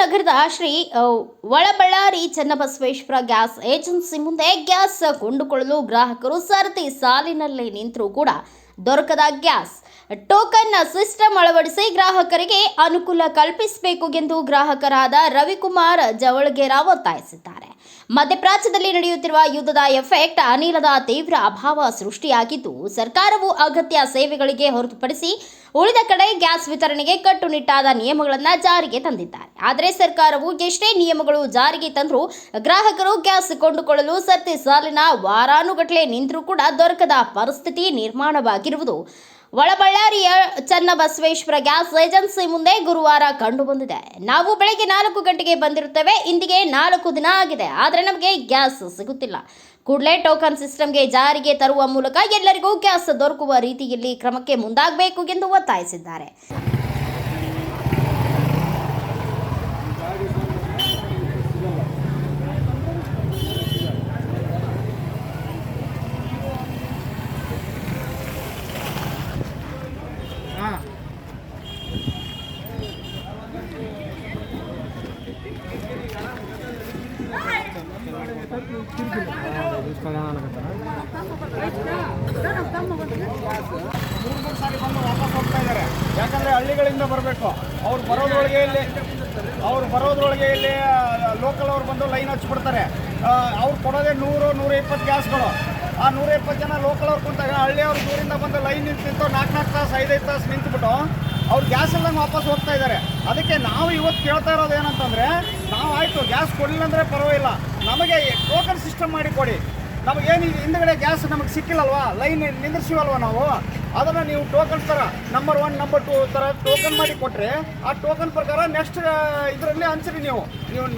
ನಗರದ Shri Olaballari Channabasaveshwara gas agency ಮುಂದೆ gas ಕೊಂಡುಕೊಳ್ಳಲು ಗ್ರಾಹಕರು ಸರತಿ ಸಾಲಿನಲ್ಲಿ ನಿಂತರೂ ಕೂಡ ದೊರಕದ ಗ್ಯಾಸ್ ಟೋಕನ್ ಸಿಸ್ಟಮ್ ಅಳವಡಿಸಿ ಗ್ರಾಹಕರಿಗೆ ಅನುಕೂಲ ಕಲ್ಪಿಸಬೇಕು ಎಂದು ಗ್ರಾಹಕರಾದ ರವಿಕುಮಾರ್ ಜವಳಗೇರಾ ಒತ್ತಾಯಿಸಿದ್ದಾರೆ. ಮಧ್ಯಪ್ರಾಚ್ಯದಲ್ಲಿ ನಡೆಯುತ್ತಿರುವ ಯುದ್ಧದ ಎಫೆಕ್ಟ್ ಅನಿಲದ ತೀವ್ರ ಅಭಾವ ಸೃಷ್ಟಿಯಾಗಿದ್ದು, ಸರ್ಕಾರವು ಅಗತ್ಯ ಸೇವೆಗಳಿಗೆ ಹೊರತುಪಡಿಸಿ ಉಳಿದ ಕಡೆ ಗ್ಯಾಸ್ ವಿತರಣೆಗೆ ಕಟ್ಟುನಿಟ್ಟಾದ ನಿಯಮಗಳನ್ನು ಜಾರಿಗೆ ತಂದಿದ್ದಾರೆ. ಆದರೆ ಸರ್ಕಾರವು ಎಷ್ಟೇ ನಿಯಮಗಳು ಜಾರಿಗೆ ತಂದರೂ ಗ್ರಾಹಕರು ಗ್ಯಾಸ್ ಕೊಂಡುಕೊಳ್ಳಲು ಸರತಿ ಸಾಲಿನ ವಾರಾನುಗಟ್ಟಲೆ ನಿಂತರೂ ಕೂಡ ದೊರಕದ ಪರಿಸ್ಥಿತಿ ನಿರ್ಮಾಣವಾಗಿರುವುದು ಒಳಬಳ್ಳಾರಿಯ ಚನ್ನಬಸವೇಶ್ವರ ಗ್ಯಾಸ್ ಏಜೆನ್ಸಿ ಮುಂದೆ ಗುರುವಾರ ಕಂಡುಬಂದಿದೆ. ನಾವು ಬೆಳಗ್ಗೆ 4 ಗಂಟೆಗೆ ಬಂದಿರುತ್ತೇವೆ. ಇಂದಿಗೆ 4 ದಿನ ಆಗಿದೆ, ಆದರೆ ನಮಗೆ ಗ್ಯಾಸ್ ಸಿಗುತ್ತಿಲ್ಲ. ಕೂಡಲೇ ಟೋಕನ್ ಸಿಸ್ಟಮ್ಗೆ ಜಾರಿಗೆ ತರುವ ಮೂಲಕ ಎಲ್ಲರಿಗೂ ಗ್ಯಾಸ್ ದೊರಕುವ ರೀತಿಯಲ್ಲಿ ಕ್ರಮಕ್ಕೆ ಮುಂದಾಗಬೇಕು ಎಂದು ಒತ್ತಾಯಿಸಿದ್ದಾರೆ. ಮೂರು ಸಾರಿ ಬಂದು ವಾಪಸ್ ಹೋಗ್ತಾ ಇದ್ದಾರೆ. ಯಾಕಂದರೆ ಹಳ್ಳಿಗಳಿಂದ ಬರಬೇಕು. ಅವ್ರು ಬರೋದ್ರೊಳಗೆ ಇಲ್ಲಿ ಲೋಕಲ್ ಅವ್ರು ಬಂದು ಲೈನ್ ಹಚ್ಚಿಬಿಡ್ತಾರೆ. ಅವ್ರು ಕೊಡೋದೇ 100-120 ಗ್ಯಾಸ್ಗಳು. ಆ 120 ಜನ ಲೋಕಲ್ ಅವ್ರು ಕುಂತಾಗ ಹಳ್ಳಿಯವ್ರು ದೂರಿಂದ ಬಂದು ಲೈನ್ ನಿಂತು 4 ತಾಸು 5 ತಾಸು ನಿಂತುಬಿಟ್ಟು ಅವ್ರು ಗ್ಯಾಸ್ ಎಲ್ಲ ವಾಪಸ್ ಹೋಗ್ತಾ ಇದ್ದಾರೆ. ಅದಕ್ಕೆ ನಾವು ಇವತ್ತು ಕೇಳ್ತಾ ಇರೋದು ಏನಂತಂದರೆ, ನಾವು ಆಯಿತು ಗ್ಯಾಸ್ ಕೊಡಲಿಲ್ಲ ಅಂದರೆ ಪರವಾಗಿಲ್ಲ, ನಮಗೆ ಟೋಕನ್ ಸಿಸ್ಟಮ್ ಮಾಡಿ ಕೊಡಿ. ನಮಗೇನು ಹಿಂದುಗಡೆ ಗ್ಯಾಸ್ ನಮಗೆ ಸಿಕ್ಕಿಲ್ಲಲ್ವಾ, ಲೈನ್ ನಿಂದಿರ್ಸಿವಲ್ವ ನಾವು, ಅದನ್ನು ನೀವು ಟೋಕನ್ ಥರ ನಂಬರ್ 1 ನಂಬರ್ 2 ಥರ ಟೋಕನ್ ಮಾಡಿ ಕೊಟ್ಟರೆ ಆ ಟೋಕನ್ ಪ್ರಕಾರ ನೆಕ್ಸ್ಟ್ ಇದರಲ್ಲಿ ಹಂಚ್ರಿ. ನೀವು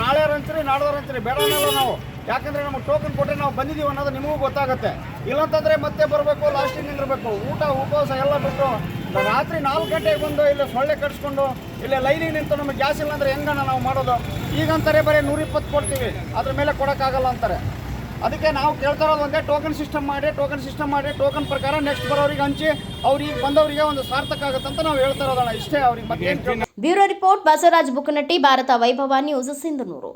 ನಾಳೆ ಹಂಚ್ರಿ, ನಾಡ್ದವ್ರು ಹಂಚ್ರಿ, ಬೇಡ ಅನ್ನಲ್ಲ ನಾವು. ಯಾಕಂದರೆ ನಮಗೆ ಟೋಕನ್ ಕೊಟ್ಟರೆ ನಾವು ಬಂದಿದ್ದೀವಿ ಅನ್ನೋದು ನಿಮಗೂ ಗೊತ್ತಾಗುತ್ತೆ. ಇಲ್ಲಂತಂದರೆ ಮತ್ತೆ ಬರಬೇಕು, ಲಾಸ್ಟಿಗೆ ನಿಂದಿರಬೇಕು, ಊಟ ಉಪವಾಸ ಎಲ್ಲ ಬಿಟ್ಟು ರಾತ್ರಿ 4 ಗಂಟೆಗೆ ಬಂದು ಇಲ್ಲಿ ಸೊಳ್ಳೆ ಕಟ್ಸ್ಕೊಂಡು ಇಲ್ಲಿ ಲೈನಿಗೆ ನಿಂತು ನಮಗೆ ಗ್ಯಾಸ್ ಇಲ್ಲ ಅಂದರೆ ಹೆಂಗಣ್ಣ ನಾವು ಮಾಡೋದು? ಈಗಂತಾರೆ ಬರೀ 120 ಕೊಡ್ತೀವಿ, ಅದ್ರ ಮೇಲೆ ಕೊಡೋಕ್ಕಾಗಲ್ಲ ಅಂತಾರೆ. ಅದಕ್ಕೆ ನಾವು ಕೇಳ್ತಾ ಇರೋದು ಒಂದೇ, ಟೋಕನ್ ಸಿಸ್ಟಮ್ ಮಾಡಿ ಟೋಕನ್ ಪ್ರಕಾರ ನೆಕ್ಸ್ಟ್ ಬರೋರಿಗೆ ಹಂಚಿ ಅವ್ರಿಗೆ ಬಂದವರಿಗೆ ಒಂದು ಸಾರ್ಥಕ ಆಗುತ್ತೆ ಅಂತ ನಾವು ಹೇಳ್ತಾ ಇರೋದಣ್ಣ. ಇಷ್ಟೇ. ಅವ್ರಿಗೆ ಮತ್ತೆ ಬ್ಯೂರೋ ರಿಪೋರ್ಟ್ ಬಸವರಾಜ್ ಬುಕ್ಕನಟ್ಟಿ, ಭಾರತ ವೈಭವ news, Sindhanur.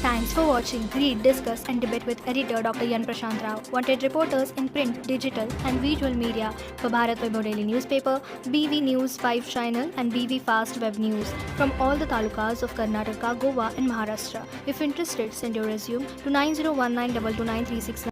Thanks for watching. Read, discuss and debate with editor Dr. Yan Prashant Rao. Wanted reporters in print, digital and visual media for Bharat Vaibhav Daily Newspaper, BV News 5 Channel and BV Fast Web News from all the talukas of Karnataka, Goa and Maharashtra. If interested, send your resume to 9019229369.